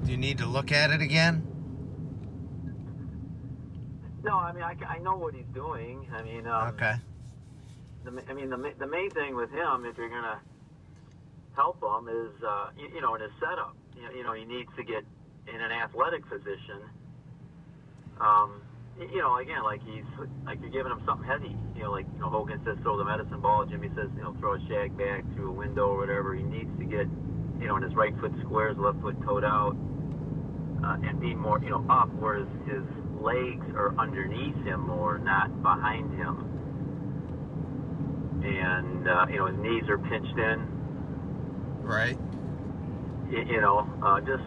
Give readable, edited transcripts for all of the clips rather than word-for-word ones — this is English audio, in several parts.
Do you need to look at it again? No, I mean, I know what he's doing. I mean, Okay. The main thing with him, if you're gonna help him, is in his setup. He needs to get in an athletic position. Again, like you're giving him something heavy. Hogan says throw the medicine ball. Jimmy says throw a shag bag through a window or whatever. He needs to get in his right foot squares, left foot toed out, and be more up, whereas his legs are underneath him more, not behind him. And his knees are pinched in. Right.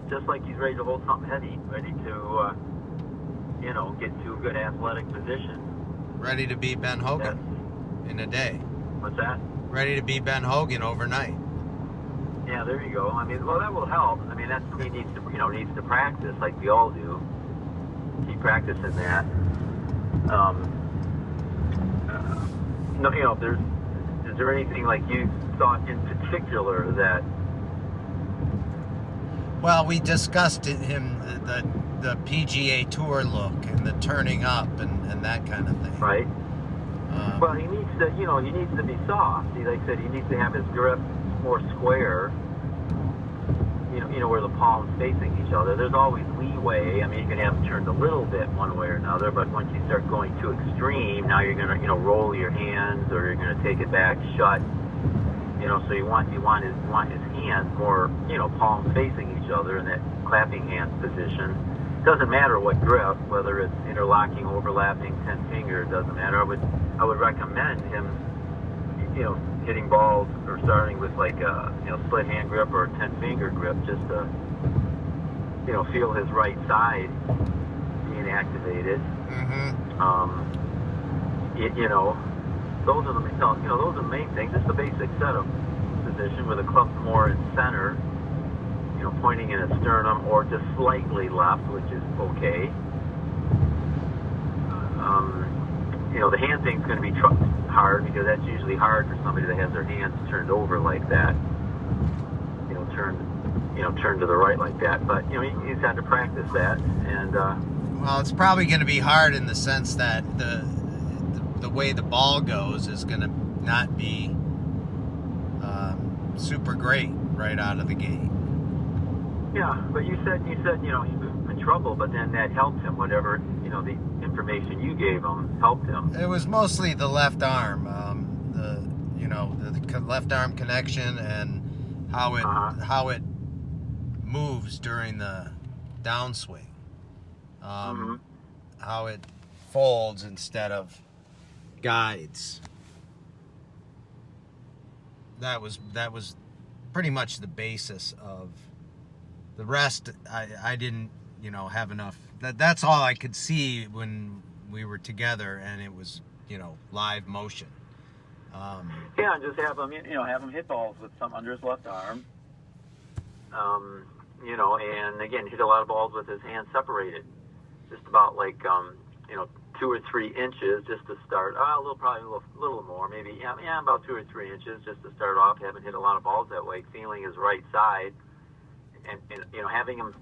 Just like he's ready to hold something heavy, ready to get to a good athletic position. Ready to be Ben Hogan in a day. What's that? Ready to be Ben Hogan overnight. Yeah, there you go. I mean, well, that will help. I mean, that's he needs to practice like we all do. Keep practicing that. Is there anything like you thought in particular that? Well, we discussed him the PGA Tour look and the turning up and that kind of thing. Right. Well, he needs to be soft. Like I said, he needs to have his grip more square. Where the palms facing each other. There's always leeway. I mean, you can have it turned a little bit one way or another, but once you start going too extreme, now you're gonna roll your hands or you're gonna take it back shut. So you want his hands more palms facing each other in that clapping hands position. Doesn't matter what grip, whether it's interlocking, overlapping, 10 finger, it doesn't matter. I would recommend him hitting balls or starting with like a split hand grip or a 10 finger grip, just to feel his right side being activated. Those are the main things. Just the basic setup position where the club's more in center, pointing in his sternum or just slightly left, which is okay. The hand thing's going to be hard because that's usually hard for somebody that has their hands turned over like that. Turned to the right like that. But he's had to practice that, and well, it's probably going to be hard in the sense that the way the ball goes is going to not be super great right out of the gate. Yeah, but you said he was in trouble, but then that helped him. Whatever the information you gave him helped him. It was mostly the left arm, the left arm connection and how it moves during the downswing, how it folds instead of guides. That was pretty much the basis of the rest. I didn't have enough. That's all I could see when we were together, and it was live motion. Yeah, and just have him hit balls with some under his left arm. And again, hit a lot of balls with his hands separated, just about like 2 or 3 inches just to start. Probably a little more, maybe about 2 or 3 inches just to start off. Haven't hit a lot of balls that way. Feeling his right side, and having him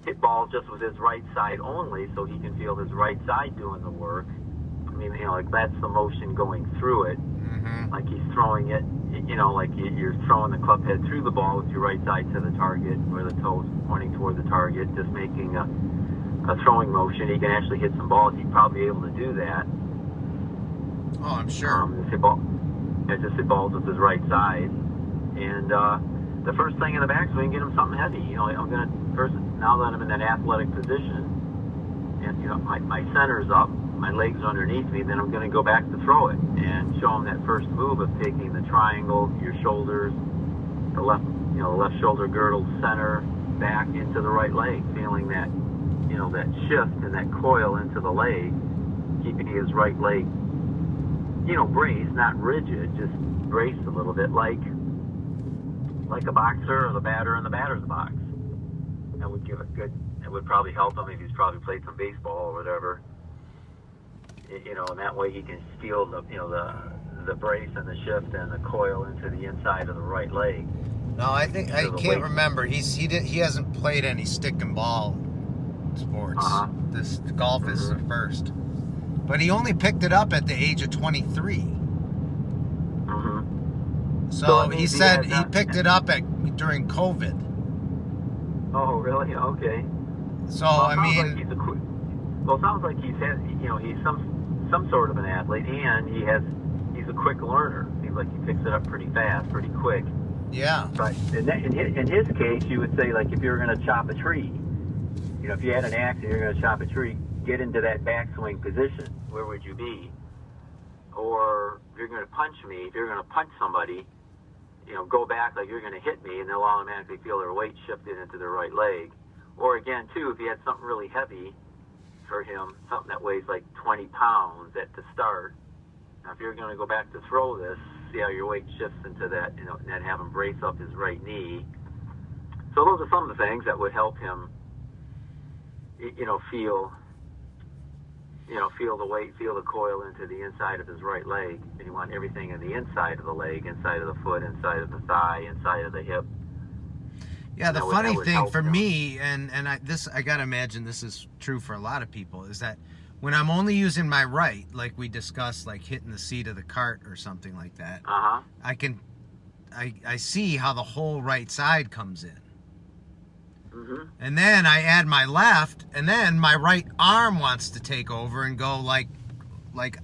hit balls just with his right side only, so he can feel his right side doing the work. I mean, like that's the motion going through it. Like he's throwing it, like you're throwing the club head through the ball with your right side to the target, where the toes pointing toward the target, just making a throwing motion. He can actually hit some balls. He'd probably be able to do that. Oh, I'm sure. Just hit balls with his right side. And the first thing in the backswing, get him something heavy. I'm going to first, now that I'm in that athletic position, and my center's up, my legs underneath me, then I'm going to go back to throw it and show him that first move of taking the triangle, your shoulders, the left shoulder girdle center back into the right leg, feeling that that shift and that coil into the leg, keeping his right leg braced, not rigid, just braced a little bit, like a boxer or the batter in the batter's box. That would give it good. It would probably help him if he's probably played some baseball or whatever. And that way he can feel the brace and the shift and the coil into the inside of the right leg. No, I think I can't remember. He hasn't played any stick and ball sports. This golf is the first. But he only picked it up at the age of 23. So he said he picked it up during COVID. Oh, really? Okay. So well, I mean, it sounds like he's some sort of an athlete, and he's a quick learner. Seems like he picks it up pretty fast, pretty quick. Yeah. But in his case, you would say, like, if you were going to chop a tree, if you had an axe and you're going to chop a tree, get into that backswing position. Where would you be? Or if you're going to punch me, if you're going to punch somebody, go back like you're going to hit me, and they'll automatically feel their weight shifted into their right leg. Or again, too, if you had something really heavy for him, something that weighs like 20 pounds to start. Now, if you're going to go back to throw this, see how your weight shifts into that, and then have him brace up his right knee. So those are some of the things that would help him, feel the weight, feel the coil into the inside of his right leg. And you want everything in the inside of the leg, inside of the foot, inside of the thigh, inside of the hip. Yeah, the funny thing for me, and I gotta imagine this is true for a lot of people, is that when I'm only using my right, like we discussed, like hitting the seat of the cart or something like that, I see how the whole right side comes in. And then I add my left, and then my right arm wants to take over and go like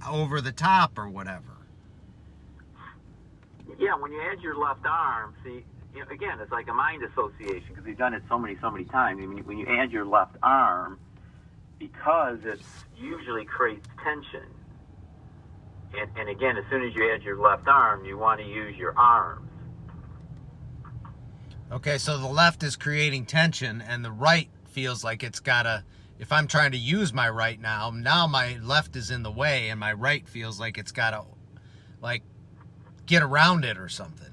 over the top or whatever. Yeah, when you add your left arm, see, again, it's like a mind association, because we've done it so many times. I mean, when you add your left arm, because it usually creates tension. And again, as soon as you add your left arm, you want to use your arms. Okay, so the left is creating tension, and the right feels like it's gotta, if I'm trying to use my right now my left is in the way, and my right feels like it's gotta, like, get around it or something.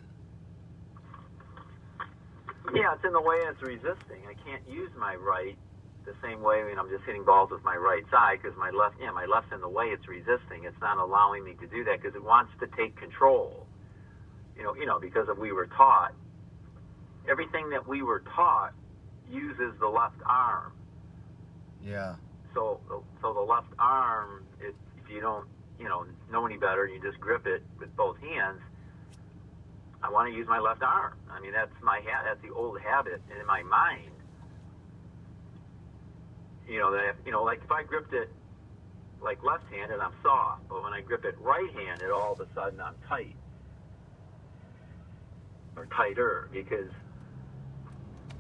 Yeah, it's in the way, and it's resisting. I can't use my right the same way when I'm just hitting balls with my right side, because my left's in the way. It's resisting. It's not allowing me to do that because it wants to take control. Because we were taught, everything that we were taught uses the left arm. Yeah. So the left arm, if you don't, know any better, you just grip it with both hands. I want to use my left arm. I mean, that's the old habit in my mind. Like if I gripped it like left-handed, I'm soft, but when I grip it right-handed, all of a sudden I'm tight or tighter, because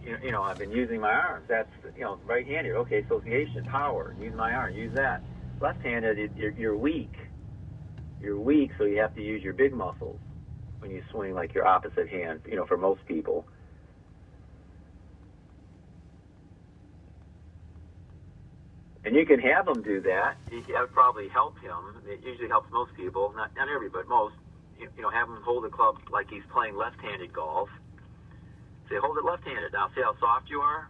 I've been using my arms. That's right-handed. Okay, association, power. Use my arm. Use that. Left-handed, you're weak. You're weak, so you have to use your big muscles when you swing like your opposite hand. For most people. And you can have them do that. That would probably help him. It usually helps most people, not everybody, but most. Have him hold the club like he's playing left-handed golf. Say, hold it left-handed. Now, see how soft you are?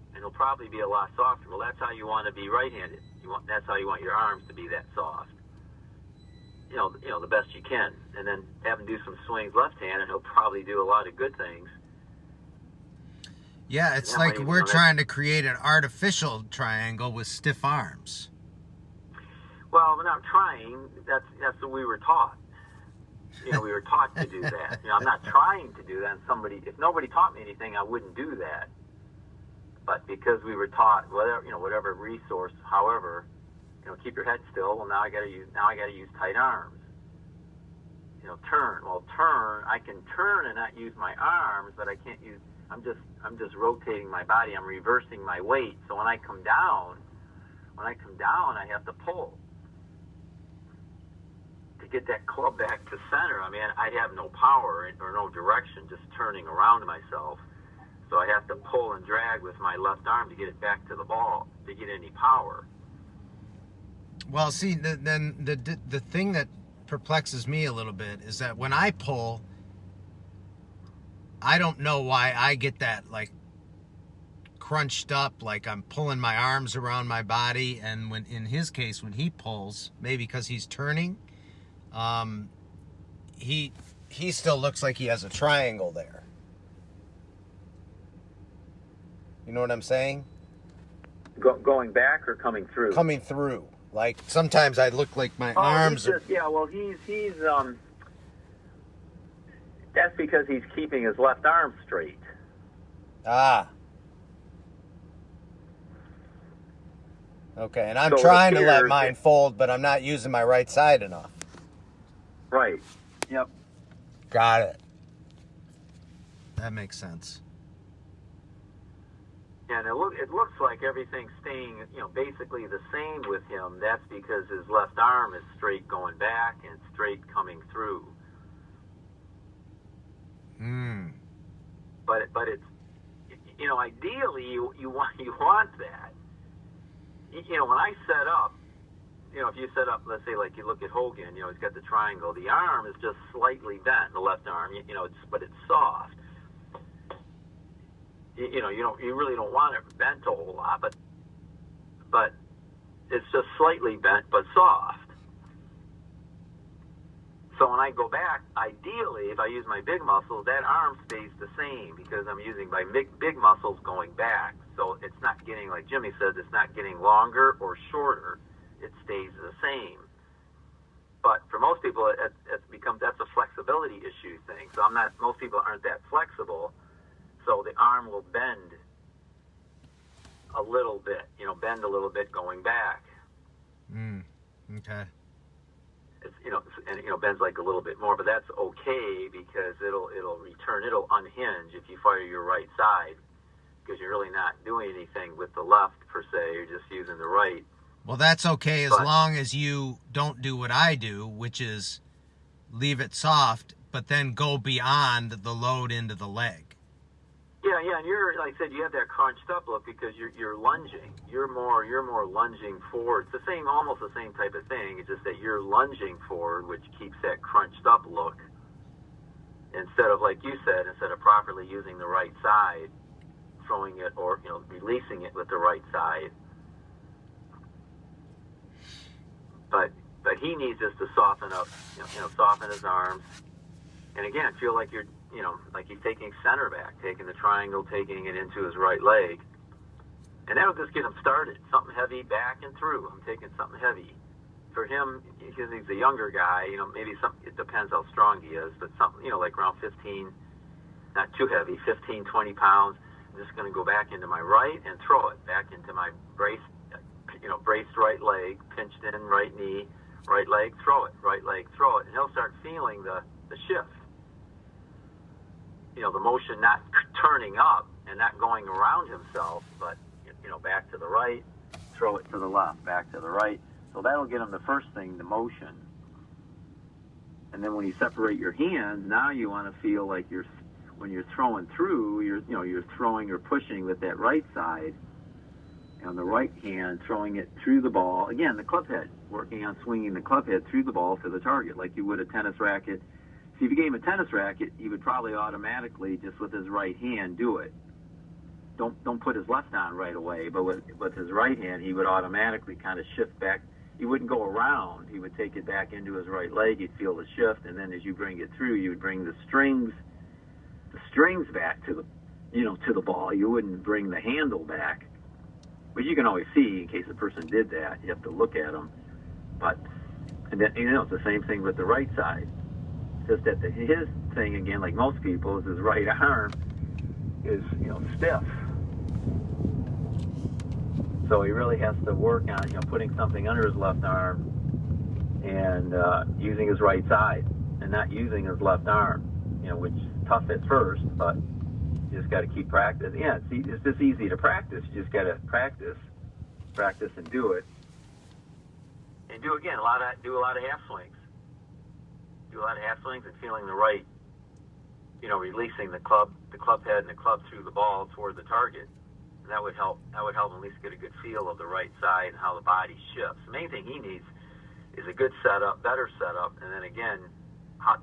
And it'll probably be a lot softer. Well, that's how you want to be right-handed. That's how you want your arms to be that soft. The best you can. And then have him do some swings left-handed, he'll probably do a lot of good things. Yeah, it's like we're trying to create an artificial triangle with stiff arms. Well, we're not trying. That's what we were taught. We were taught to do that. I'm not trying to do that. If nobody taught me anything, I wouldn't do that. But because we were taught whatever resource, however, keep your head still. Well, now I got to use tight arms. Turn. Well, turn. I can turn and not use my arms, but I can't use. I'm just rotating my body. I'm reversing my weight. So when I come down, I have to pull to get that club back to center. I mean, I'd have no power or no direction, just turning around myself. So I have to pull and drag with my left arm to get it back to the ball, to get any power. Well, see, then the thing that perplexes me a little bit is that when I pull, I don't know why I get that, like, crunched up, like I'm pulling my arms around my body. And when in his case, when he pulls, maybe because he's turning, he still looks like he has a triangle there. You know what I'm saying? Going back or coming through? Coming through. Like sometimes I look like my arms are... Yeah, well, he's that's because he's keeping his left arm straight. Ah. Okay, and I'm trying to let mine fold, but I'm not using my right side enough. Right. Yep. Got it. That makes sense. And it looks like everything's staying, basically the same with him. That's because his left arm is straight going back and straight coming through. But it's, ideally you want that. When I set up, if you set up, let's say like you look at Hogan, he's got the triangle. The arm is just slightly bent, the left arm, but it's soft. You really don't want it bent a whole lot, but it's just slightly bent but soft. So when I go back, ideally, if I use my big muscles, that arm stays the same because I'm using my big muscles going back. So it's not getting, like Jimmy says, it's not getting longer or shorter. It stays the same. But for most people, that's a flexibility issue thing. So most people aren't that flexible. So the arm will bend a little bit, going back. Okay. It's, bends like a little bit more, but that's okay because it'll unhinge if you fire your right side because you're really not doing anything with the left per se. You're just using the right. Well, that's okay as long as you don't do what I do, which is leave it soft, but then go beyond the load into the leg. Yeah, and you're, like I said, you have that crunched up look because you're lunging. You're more lunging forward. It's almost the same type of thing. It's just that you're lunging forward, which keeps that crunched up look. Instead of, like you said, properly using the right side, throwing it or releasing it with the right side. But he needs just to soften up, soften his arms, and again, feel like you're. Like he's taking center back, taking the triangle, taking it into his right leg. And that'll just get him started. Something heavy back and through. I'm taking something heavy. For him, because he's a younger guy, it depends how strong he is, but something, like around 15, not too heavy, 15, 20 pounds. I'm just going to go back into my right and throw it back into my braced right leg, pinched in right knee, right leg, throw it, right leg, throw it. And he'll start feeling the shift. The motion not turning up and not going around himself, but, back to the right, throw it to the left, back to the right. So that'll get him the first thing, the motion. And then when you separate your hands, now you want to feel like when you're throwing through, you're throwing or pushing with that right side. And the right hand throwing it through the ball. Again, the club head, working on swinging the club head through the ball to the target like you would a tennis racket. See, if you gave him a tennis racket, he would probably automatically, just with his right hand, do it. Don't put his left on right away, but with his right hand, he would automatically kind of shift back. He wouldn't go around. He would take it back into his right leg. You'd feel the shift, and then as you bring it through, you would bring the strings back to the ball. You wouldn't bring the handle back. But you can always see, in case a person did that, you have to look at them. And then, it's the same thing with the right side. Just that his thing, again, like most people, is his right arm is, stiff. So he really has to work on, putting something under his left arm and using his right side and not using his left arm, which is tough at first, but you just got to keep practicing. Yeah, it's just easy to practice. You just got to practice and do it. And do, again, do a lot of half swings. Do a lot of half swings and feeling the right, releasing the club head and the club through the ball toward the target. And that would help at least get a good feel of the right side and how the body shifts. The main thing he needs is a good setup, better setup, and then again,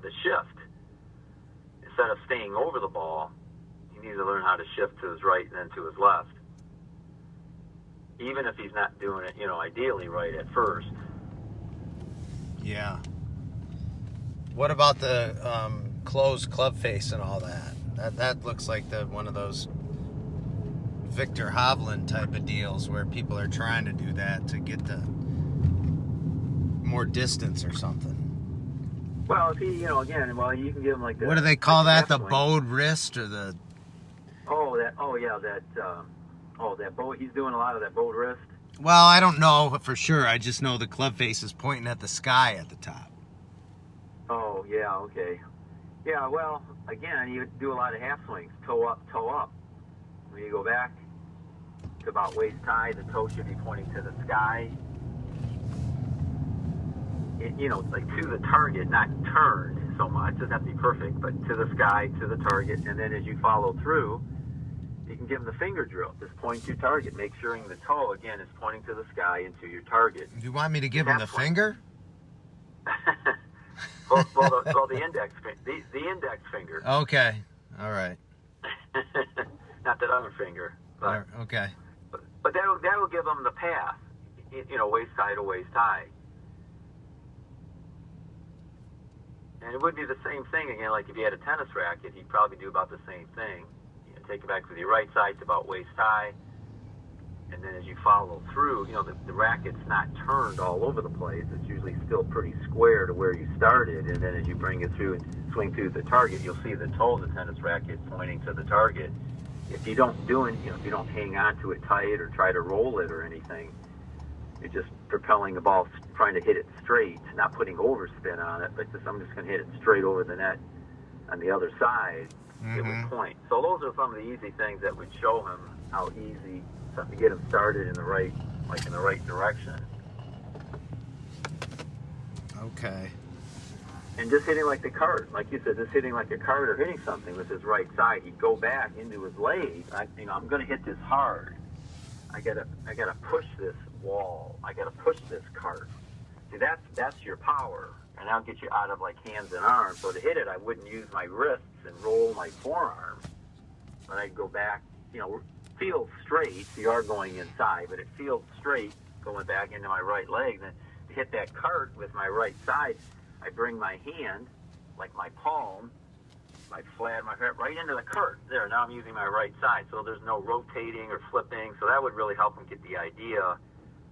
the shift. Instead of staying over the ball, he needs to learn how to shift to his right and then to his left. Even if he's not doing it, ideally right at first. Yeah. What about the closed club face and all that? That looks like one of those Victor Hovland type of deals where people are trying to do that to get the more distance or something. Well, if he, again, well, you can give him like the. What do they call like that? The swing. bowed wrist or the? That bow. He's doing a lot of that bowed wrist. Well, I don't know for sure. I just know the club face is pointing at the sky at the top. Oh, yeah, okay. Yeah, well, again, you do a lot of half swings, toe up, toe up. When you go back to about waist high, the toe should be pointing to the sky. Like to the target, not turned so much. It doesn't have to be perfect, but to the sky, to the target. And then as you follow through, you can give them the finger drill. Just point to your target. Make sure the toe, again, is pointing to the sky and to your target. Do you want me to give him the finger? the index finger. Okay. All right. Not that other finger. But, okay. But that'll give them the path. Waist high to waist high. And it would be the same thing again. Like if you had a tennis racket, he'd probably do about the same thing. Take it back with your right side to about waist high, and then as you follow through, the racket's not turned all over the place. It's usually still pretty square to where you started, and then as you bring it through and swing through the target, you'll see the toe of the tennis racket pointing to the target. If you don't do it, if you don't hang on to it tight or try to roll it or anything, you're just propelling the ball, trying to hit it straight, not putting overspin on it, but I'm just going to hit it straight over the net on the other side. It would point. So those are some of the easy things that would show him how easy to get him started in the right direction. Okay. And just hitting like the cart, like you said, just hitting like a cart or hitting something with his right side. He'd go back into his leg. I'm going to hit this hard. I gotta push this wall. I gotta push this cart. See, that's your power. And that'll get you out of like hands and arms. So to hit it, I wouldn't use my wrists and roll my forearms. But I'd go back, feel straight. You are going inside, but it feels straight going back into my right leg. Then to hit that cart with my right side, I bring my hand, like my palm, my flat, my head, right into the cart. There, now I'm using my right side. So there's no rotating or flipping. So that would really help him get the idea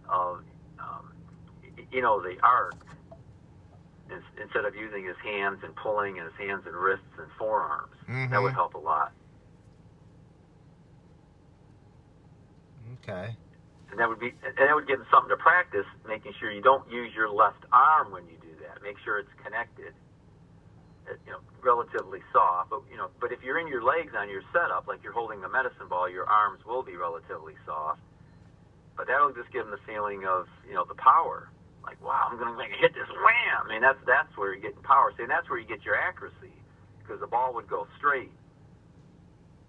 of, the arc. Instead of using his hands and pulling and his hands and wrists and forearms. Mm-hmm. That would help a lot. Okay. And that would give him something to practice, making sure you don't use your left arm when you do that. Make sure it's connected. Relatively soft, but if you're in your legs on your setup, like you're holding the medicine ball, your arms will be relatively soft. But that'll just give him the feeling of, the power. Like, wow, I'm going to hit this, wham! I mean, that's where you're getting power. See, and that's where you get your accuracy, because the ball would go straight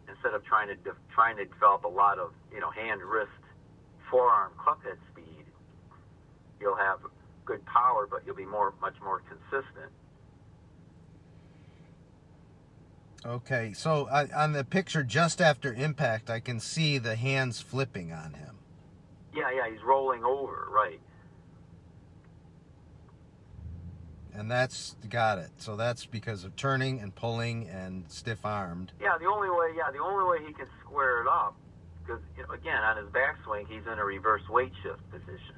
instead of trying to develop a lot of, hand, wrist, forearm, club head speed. You'll have good power, but you'll be much more consistent. Okay, so on the picture just after impact, I can see the hands flipping on him. Yeah, he's rolling over, right. And that's got it. So that's because of turning and pulling and stiff-armed. Yeah, the only way he can square it up, because again, on his backswing, he's in a reverse weight shift position,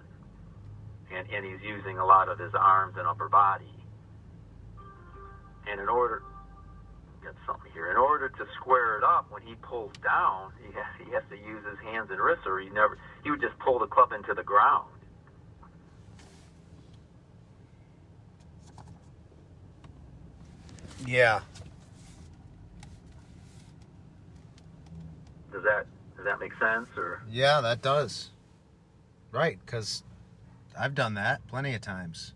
and he's using a lot of his arms and upper body. And in order to square it up, when he pulls down, he has to use his hands and wrists, or he would just pull the club into the ground. Yeah. Does that make sense, or? Yeah, that does. Right, because I've done that plenty of times.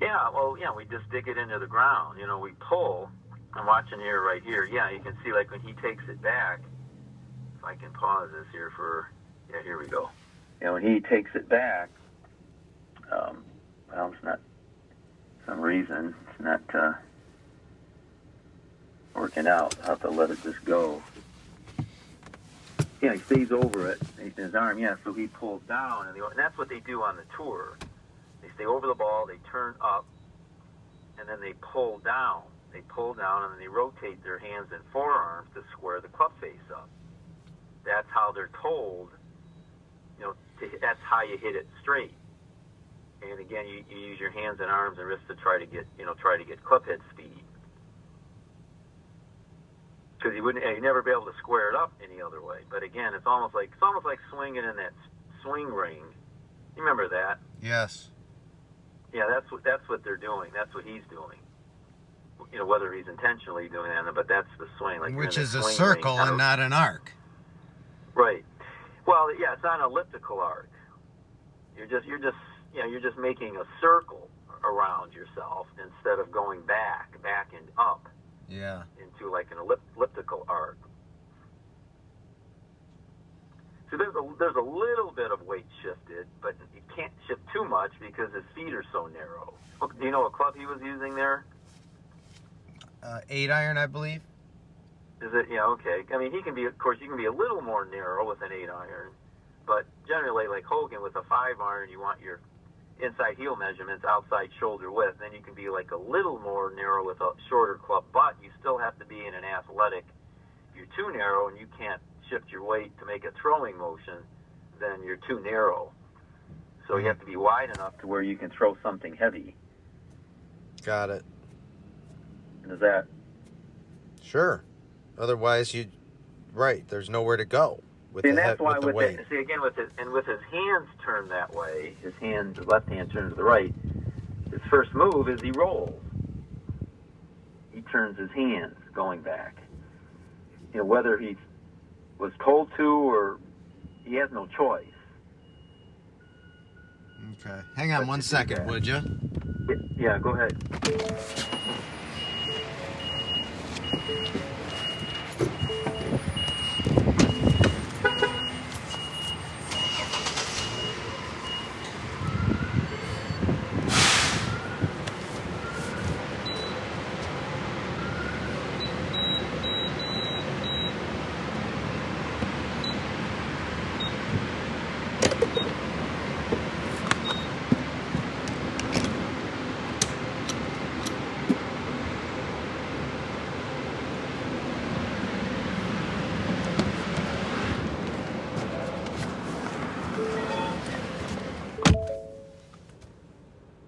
Yeah, well, we just dig it into the ground. We pull. I'm watching right here. Yeah, you can see like when he takes it back. If I can pause this here here we go. When he takes it back, it's not. Some reason it's not working out. I'll have to let it just go. Yeah, he stays over it. His arm, so he pulls down, and that's what they do on the tour. They stay over the ball, they turn up, and then they pull down. They pull down, and then they rotate their hands and forearms to square the club face up. that's how they're told. That's how you hit it straight. And again, you use your hands and arms and wrists to try to get club head speed. Because you'd never be able to square it up any other way. But again, it's almost like swinging in that swing ring. You remember that? Yes. Yeah, that's what they're doing. That's what he's doing. Whether he's intentionally doing that, but that's the swing. Which is a circle and not an arc. Right. Well, yeah, it's not an elliptical arc. You're just making a circle around yourself instead of going back and up. Yeah. Into like an elliptical arc. So there's a little bit of weight shifted, but you can't shift too much because his feet are so narrow. Do you know what club he was using there? 8-iron, I believe. Is it? Yeah, okay. I mean, you can be a little more narrow with an 8-iron, but generally, like Hogan with a 5-iron, you want your inside heel measurements, outside shoulder width. Then you can be like a little more narrow with a shorter club, but you still have to be in an athletic. If you're too narrow and you can't shift your weight to make a throwing motion, then you're too narrow. So you have to be wide enough to where you can throw something heavy. Got it. Is that? Sure. Otherwise, there's nowhere to go with the weight. With his hands turned that way, his left hand turned to the right. His first move is he rolls. He turns his hands going back. Whether he was told to or he has no choice. Okay. Hang on 1 second, would you? Yeah, go ahead.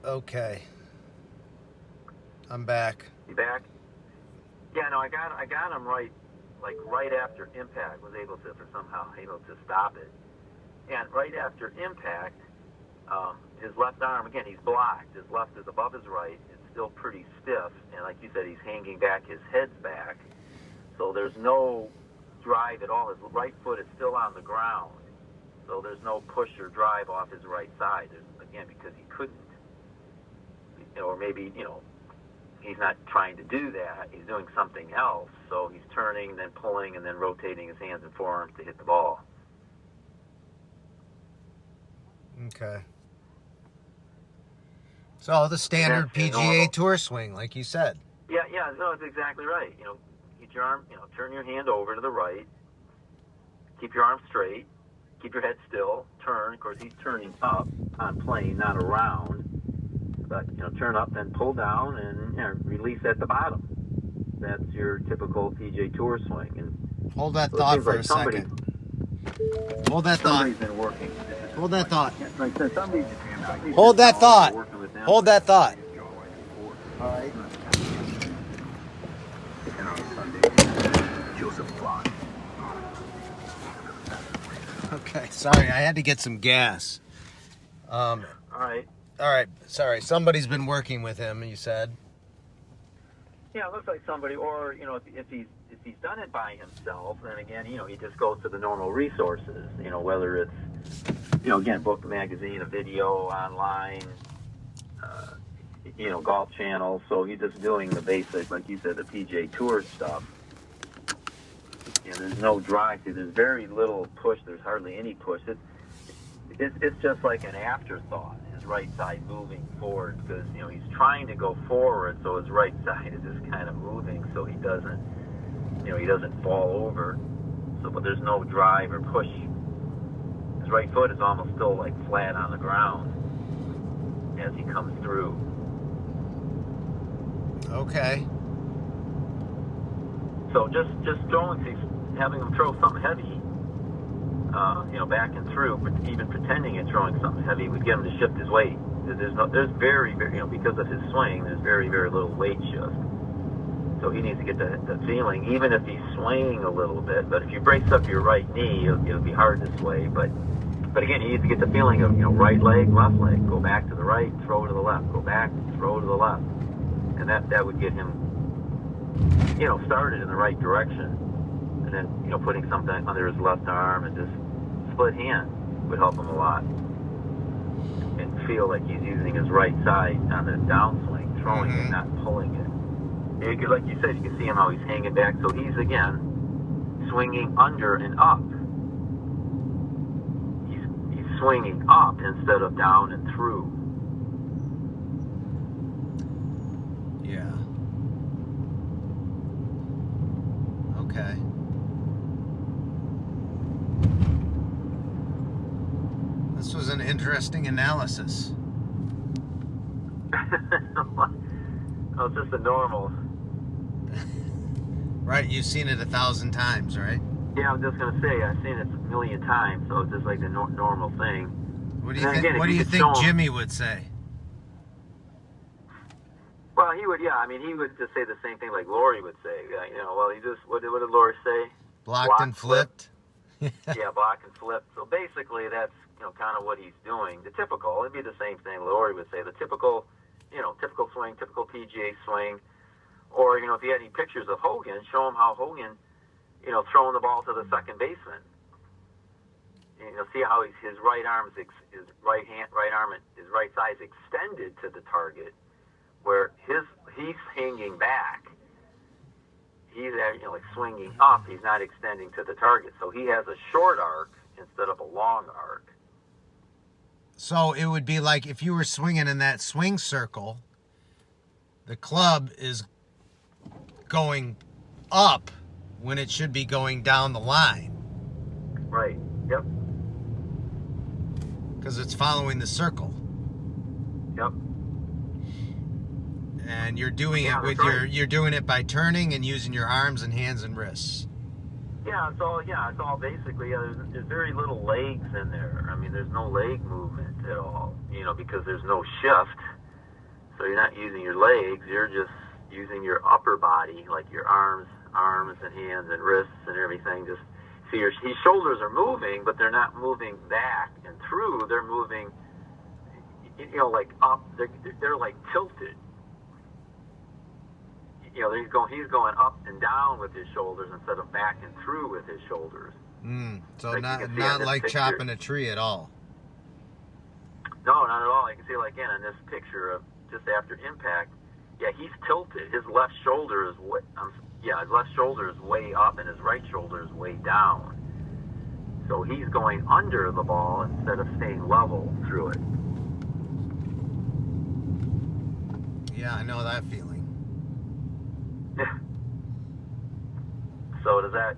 Okay. I'm back. You back? Yeah, no, I got him right after impact. Was able to stop it. And right after impact, his left arm, again, he's blocked. His left is above his right. It's still pretty stiff, and like you said, he's hanging back. His head's back, so there's no drive at all. His right foot is still on the ground, so there's no push or drive off his right side. Again, because he couldn't. Or maybe, he's not trying to do that. He's doing something else. So he's turning, then pulling, and then rotating his hands and forearms to hit the ball. Okay. So the standard PGA Tour swing, like you said. Yeah, no, that's exactly right. Get your arm, turn your hand over to the right. Keep your arm straight. Keep your head still. Turn. Of course, he's turning up on plane, not around. But, turn up, then pull down, and release at the bottom. That's your typical PGA Tour swing. And hold that thought for a second. Hold that thought. Somebody's been working. Hold that thought. Somebody's Hold that thought. Hold that thought. All right. Okay, sorry, I had to get some gas. All right. Sorry. Somebody's been working with him, you said. Yeah, it looks like somebody, or if he's done it by himself, then again, he just goes to the normal resources. Whether it's again, book, a magazine, a video, online, golf channel. So he's just doing the basic, like you said, the PGA Tour stuff. There's no drive through. There's very little push. There's hardly any push. It's just like an afterthought. His right side moving forward because he's trying to go forward, so his right side is just kind of moving, so he doesn't fall over. So, but there's no drive or push. His right foot is almost still like flat on the ground as he comes through. Okay. So just having him throw something heavy, back and through, but even pretending and throwing something heavy would get him to shift his weight. There's very, because of his swing, there's very, very little weight shift. So he needs to get the feeling, even if he's swaying a little bit. But if you brace up your right knee, it'll be hard to sway. But again, he needs to get the feeling of, right leg, left leg, go back to the right, throw to the left, go back, throw to the left. And that would get him, started in the right direction. And then, putting something under his left arm and just split hand would help him a lot. And feel like he's using his right side on the downswing, throwing it, not pulling it. Like you said, you can see him how he's hanging back. So he's, again, swinging under and up. He's swinging up instead of down and through. Yeah. Okay. This was an interesting analysis. It's just a normal. Right, you've seen it 1,000 times, right? Yeah, I'm just gonna say I've seen it a million times, so it's just like the normal thing. What do you think? Again, what do you think Jimmy would say? Well, he would. Yeah, I mean, he would just say the same thing like Lori would say. Well, he just what did Lori say? Blocked and flipped. Yeah, block and flip. So basically, that's kind of what he's doing. The typical, it'd be the same thing Lori would say. The typical, typical swing, typical PGA swing. Or, if you had any pictures of Hogan, show him how Hogan, throwing the ball to the second baseman. See how his right arm is his right side is extended to the target, where he's hanging back. He's like swinging up. He's not extending to the target, so he has a short arc instead of a long arc. So it would be like if you were swinging in that swing circle, the club is going up when it should be going down the line. Right. Yep. Because it's following the circle. Yep. And you're doing it with you're doing it by turning and using your arms and hands and wrists. Yeah, it's all basically, there's very little legs in there. I mean, there's no leg movement at all, because there's no shift. So you're not using your legs, you're just using your upper body, like your arms and hands and wrists and everything. Just see his shoulders are moving, but they're not moving back and through. They're moving, like up. They're like tilted. He's going up and down with his shoulders instead of back and through with his shoulders. So not like picture. Chopping a tree at all. No, not at all. You can see, like, again, in this picture of just after impact, yeah, he's tilted. His left shoulder is way up, and his right shoulder is way down. So he's going under the ball instead of staying level through it. Yeah, I know that feeling. Yeah. So does that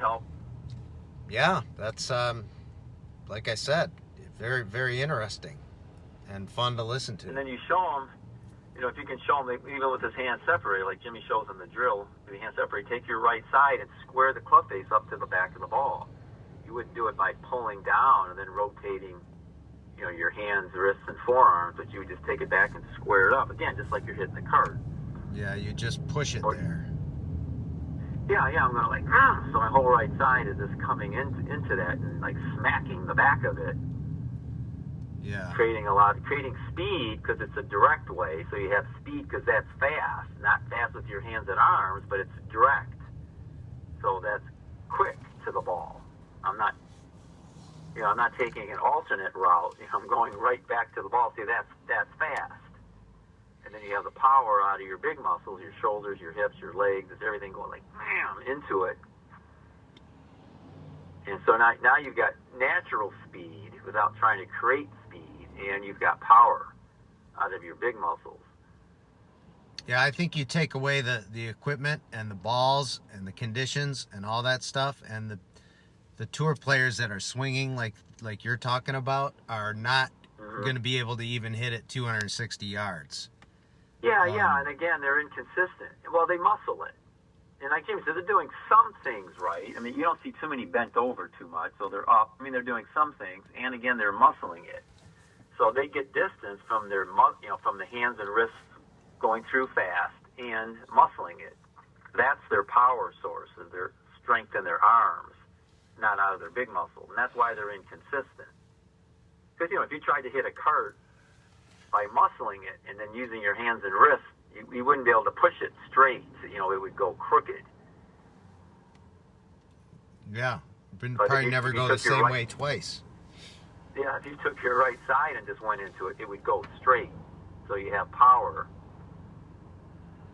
help? Yeah, that's like I said, very, very interesting and fun to listen to. And then you show him, if you can show him, even with his hands separated, like Jimmy shows in the drill, with your hands separated, take your right side and square the club face up to the back of the ball. You wouldn't do it by pulling down and then rotating, your hands, wrists, and forearms, but you would just take it back and square it up. Again, just like you're hitting the cart. Yeah, you just push it there. Yeah, I'm going like, so my whole right side is just coming into that and like smacking the back of it. Yeah. Creating speed because it's a direct way. So you have speed because that's fast, not fast with your hands and arms, but it's direct. So that's quick to the ball. I'm not taking an alternate route. I'm going right back to the ball. See, that's fast. And then you have the power out of your big muscles, your shoulders, your hips, your legs, it's everything going like bam into it. And so now you've got natural speed without trying to create speed, and you've got power out of your big muscles. Yeah, I think you take away the equipment and the balls and the conditions and all that stuff, and the tour players that are swinging like you're talking about are not going to be able to even hit it 260 yards. Yeah, and again, they're inconsistent. Well, they muscle it. And like Jimmy said, they're doing some things right. I mean, you don't see too many bent over too much, so they're up. I mean, they're doing some things, and again, they're muscling it. So they get distance from their, from the hands and wrists going through fast and muscling it. That's their power source, is their strength in their arms, not out of their big muscle. And that's why they're inconsistent. Because, if you tried to hit a cart by muscling it and then using your hands and wrists, you wouldn't be able to push it straight. It would go crooked. Yeah. Probably never go the same way twice. Yeah, if you took your right side and just went into it, it would go straight. So you have power.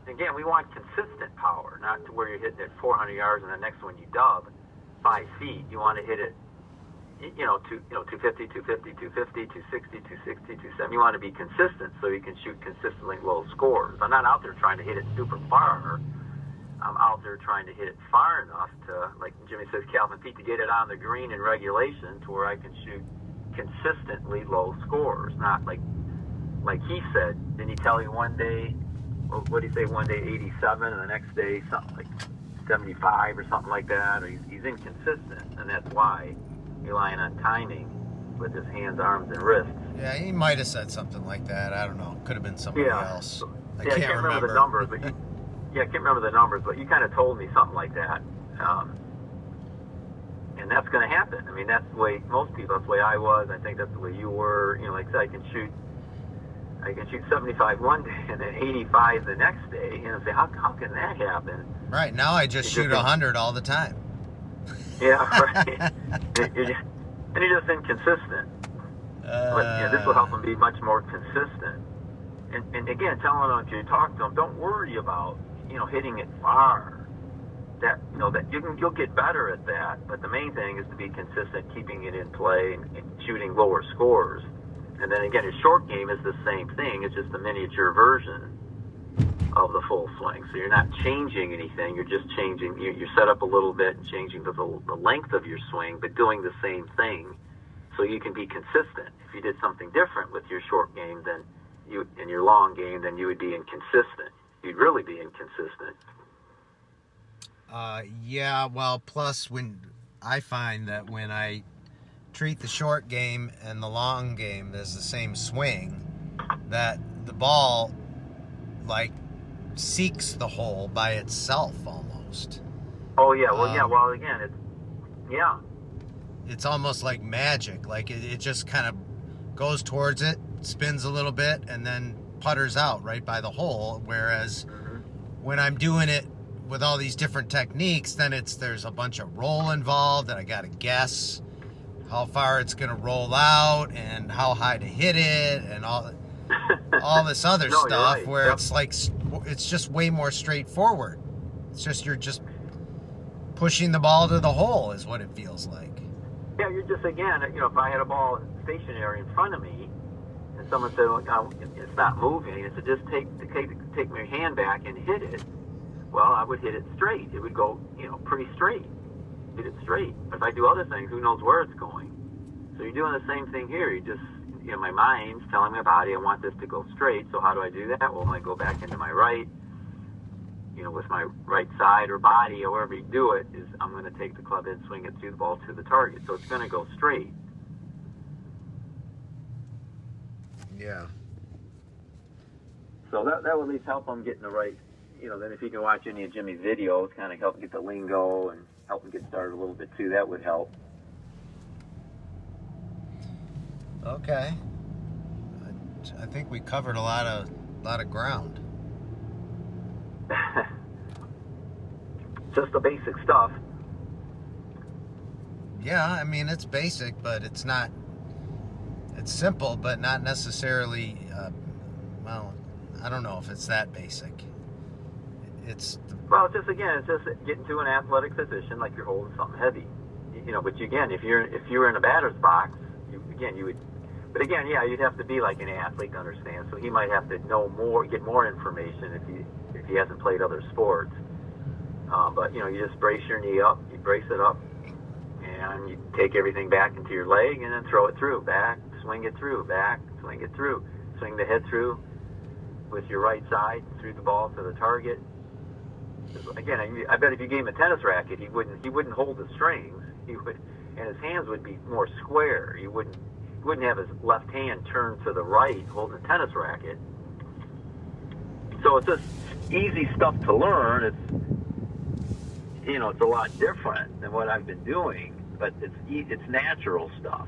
Again, we want consistent power, not to where you're hitting it 400 yards and the next one you dub 5 feet. You want to hit it, 250, 250, 250, 260, 260, 270. You want to be consistent so you can shoot consistently low scores. I'm not out there trying to hit it super far. I'm out there trying to hit it far enough to, like Jimmy says, Calvin Pete, to get it on the green in regulation to where I can shoot consistently low scores. Not like he said, didn't he tell you one day, what did he say, one day 87 and the next day something like 75 or something like that? Or he's inconsistent, and that's why relying on timing with his hands, arms, and wrists. Yeah, he might have said something like that. I don't know. Could have been somebody else. I can't remember the numbers, but I can't remember the numbers, but you kind of told me something like that. And that's going to happen. I mean, that's the way most people, that's the way I was. I think that's the way you were. Like I said, I can shoot 75 one day and then 85 the next day. Say, how can that happen? Right. Now I just shoot 100 all the time. Yeah, right. You're just inconsistent. But this will help them be much more consistent. And again, telling them, if you talk to them, don't worry about hitting it far. That you'll get better at that. But the main thing is to be consistent, keeping it in play and shooting lower scores. And then again, your short game is the same thing. It's just a miniature version of the full swing. So you're not changing anything. You're just changing. You're set up a little bit and changing the length of your swing, but doing the same thing. So you can be consistent. If you did something different with your short game than in your long game, then you would be inconsistent. You'd really be inconsistent. Yeah. Well, plus when I find that when I treat the short game and the long game as the same swing, that the ball seeks the hole by itself almost. Oh yeah, well again, it's almost like magic. Like it just kind of goes towards it, spins a little bit, and then putters out right by the hole. Whereas when I'm doing it with all these different techniques, then there's a bunch of roll involved, and I got to guess how far it's going to roll out and how high to hit it and all this other stuff. Right. Where it's just way more straightforward. It's just you're just pushing the ball to the hole is what it feels like. Yeah, you're just, again, if I had a ball stationary in front of me and someone said, it's not moving, it's just take my hand back and hit it. Well, I would hit it straight. It would go, pretty straight. Hit it straight. If I do other things, who knows where it's going? So you're doing the same thing here. You just, my mind's telling my body, I want this to go straight. So how do I do that? Well, when I go back into my right, with my right side or body, or wherever you do it, is I'm going to take the club and swing it through the ball to the target. So it's going to go straight. Yeah. So that would at least help them get in the right, then if you can watch any of Jimmy's videos, kind of help get the lingo and help them get started a little bit too, that would help. Okay. I think we covered a lot of ground. Just the basic stuff. Yeah, I mean, it's basic, but it's not... It's simple, but not necessarily... I don't know if it's that basic. Well, it's just getting to an athletic position like you're holding something heavy. But again, if you were in a batter's box, you would... But again, you'd have to be like an athlete to understand. So he might have to know more, get more information if he hasn't played other sports. But you just brace your knee up, you brace it up, and you take everything back into your leg, and then throw it through, back, swing it through, back, swing it through, swing the head through with your right side through the ball to the target. Again, I bet if you gave him a tennis racket, he wouldn't hold the strings. And his hands would be more square. He wouldn't have his left hand turned to the right holding the tennis racket. So it's just easy stuff to learn. It's a lot different than what I've been doing, but it's natural stuff.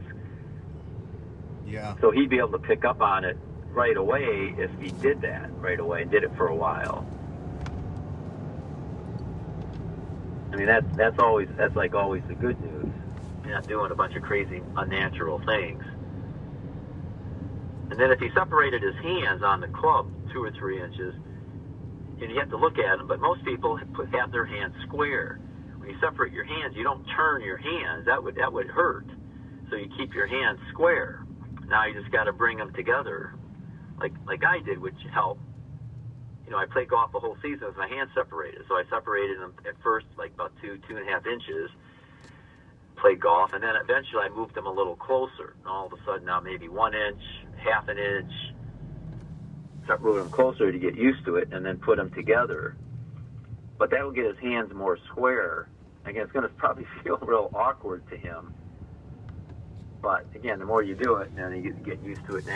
Yeah. So he'd be able to pick up on it right away if he did that right away and did it for a while. I mean, that's like always the good news. You're not doing a bunch of crazy, unnatural things. And then if he separated his hands on the club 2 or 3 inches, and you have to look at them, but most people have their hands square. When you separate your hands, you don't turn your hands. That would hurt. So you keep your hands square. Now you just got to bring them together, like I did, which helped. I played golf the whole season with my hands separated. So I separated them at first like about 2.5 inches. Played golf, and then eventually I moved them a little closer. And all of a sudden now maybe 1 inch, half an inch. Start moving them closer to get used to it, and then put them together. But that will get his hands more square. Again, it's going to probably feel real awkward to him. But again, the more you do it, then you get used to it.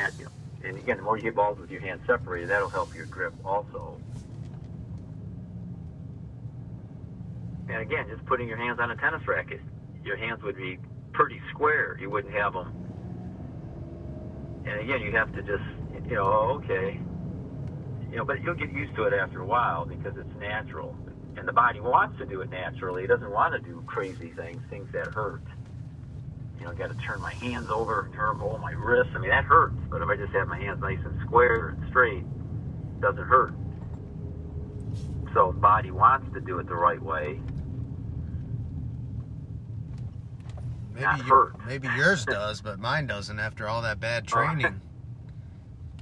And again, the more you hit balls with your hands separated, that'll help your grip also. And again, just putting your hands on a tennis racket, your hands would be pretty square. You wouldn't have them. And again, you have to just, okay. But you'll get used to it after a while because it's natural. And the body wants to do it naturally. It doesn't want to do crazy things that hurt. I got to turn my hands over and turn my wrists. I mean, that hurts. But if I just have my hands nice and square and straight, it doesn't hurt. So the body wants to do it the right way. Maybe yours does, but mine doesn't after all that bad training.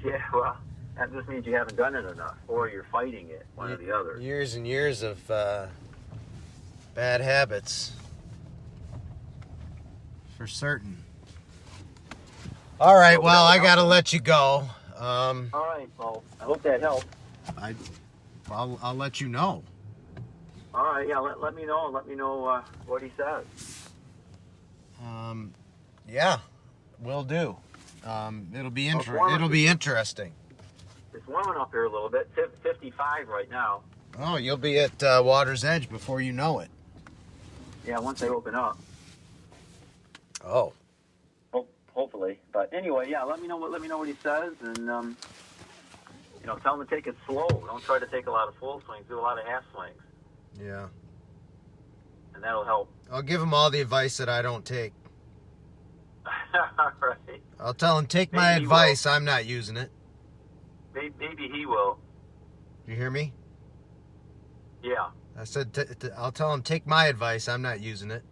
Yeah, well, that just means you haven't done it enough, or you're fighting it, one or the other. Years and years of bad habits. For certain. All right, well, I got to let you go. All right, well, I hope that helped. I'll let you know. All right, yeah, let me know. Let me know what he says. Yeah, will do. It'll be interesting. It's warming up here a little bit. 55 right now. Oh, you'll be at water's edge before you know it. Yeah, once they open up. Oh. Hopefully. But anyway, yeah, let me know what he says, and tell him to take it slow. Don't try to take a lot of full swings. Do a lot of half swings. Yeah. And that'll help. I'll give him all the advice that I don't take. All right. I'll tell him, take my advice. I'm not using it. Maybe he will. You hear me? Yeah. I said, I'll tell him, take my advice. I'm not using it.